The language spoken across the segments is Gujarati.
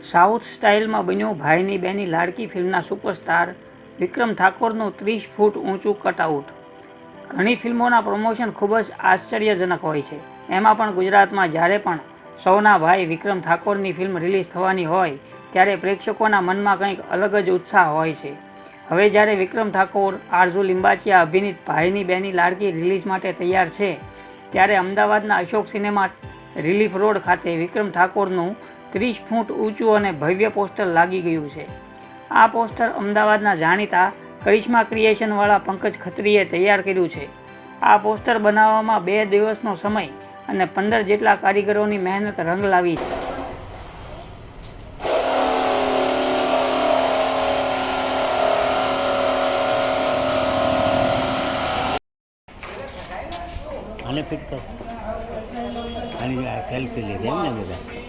સાઉથ સ્ટાઇલમાં બન્યું ભાઈની બેની લાડકી ફિલ્મના સુપરસ્ટાર વિક્રમ ઠાકોરનું 30 ફૂટ ઊંચું કટઆઉટ। ઘણી ફિલ્મોના પ્રમોશન ખૂબ જ આશ્ચર્યજનક હોય છે, એમાં પણ ગુજરાતમાં જ્યારે પણ સૌના ભાઈ વિક્રમ ઠાકોરની ફિલ્મ રિલીઝ થવાની હોય ત્યારે પ્રેક્ષકોના મનમાં કંઈક અલગ જ ઉત્સાહ હોય છે। હવે જ્યારે વિક્રમ ઠાકોર, આરઝુ લિંબાચિયા અભિનીત ભાઈની બેની લાડકી રિલીઝ માટે તૈયાર છે, ત્યારે અમદાવાદના અશોક સિનેમા રિલીફ રોડ ખાતે વિક્રમ ઠાકોરનું 30 ફૂટ ઊંચું અને ભવ્ય પોસ્ટર લાગી ગયું છે। આ પોસ્ટર અમદાવાદના જાણીતા કરિશ્મા ક્રિએશનવાળા પંકજ ખત્રીએ તૈયાર કર્યું છે। આ પોસ્ટર બનાવવામાં 2 દિવસનો સમય અને 15 જેટલા કારીગરોની મહેનત રંગ લાવી છે। આને ફિટ કર, આની સેલ્ફી લીધી એમ ને બધા।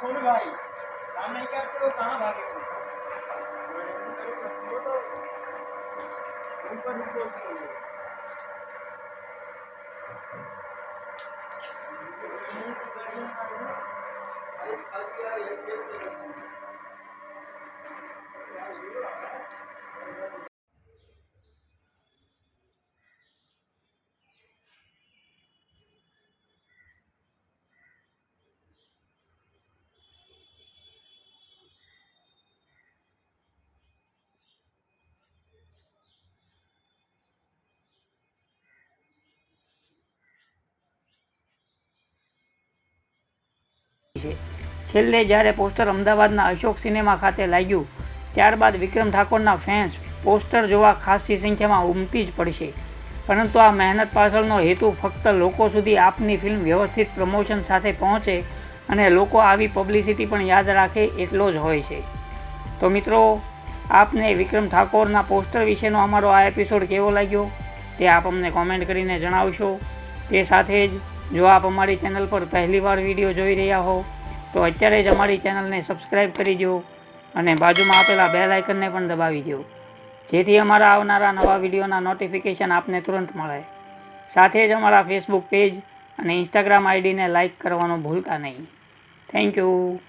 छोड़ भाई काम नहीं करते हो कहाँ भागे છે. છેલ્લે જ્યારે પોસ્ટર અમદાવાદના અશોક સિનેમા ખાતે લાગ્યું ત્યારબાદ વિક્રમ ઠાકોરના ફેન્સ પોસ્ટર જોવા ખાસી સંખ્યામાં ઉમટી જ પડશે. પરંતુ આ મહેનત પાછળનો હેતુ ફક્ત લોકો સુધી આપની ફિલ્મ વ્યવસ્થિત પ્રમોશન સાથે પહોંચે અને લોકો આવી પબ્લિસિટી પણ યાદ રાખે એટલો જ હોય છે. તો મિત્રો, આપને વિક્રમ ઠાકોરના પોસ્ટર વિશેનો અમારો આ એપિસોડ કેવો લાગ્યો તે આપ અમને કોમેન્ટ કરીને જણાવશો. તે સાથે જ જો આપ અમારી ચેનલ પર પહેલીવાર વિડીયો જોઈ રહ્યા હો તો અત્યારે જ અમારી ચેનલને સબસ્ક્રાઈબ કરી દો અને બાજુમાં આપેલા બેલ આઇકનને પણ દબાવી દો, જેથી અમારા આવનારા નવા વિડીયોના નોટિફિકેશન આપને તુરંત મળે. સાથે જ અમારા ફેસબુક પેજ અને ઇન્સ્ટાગ્રામ આઈડીને લાઇક કરવાનું ભૂલતા નહીં. Thank you.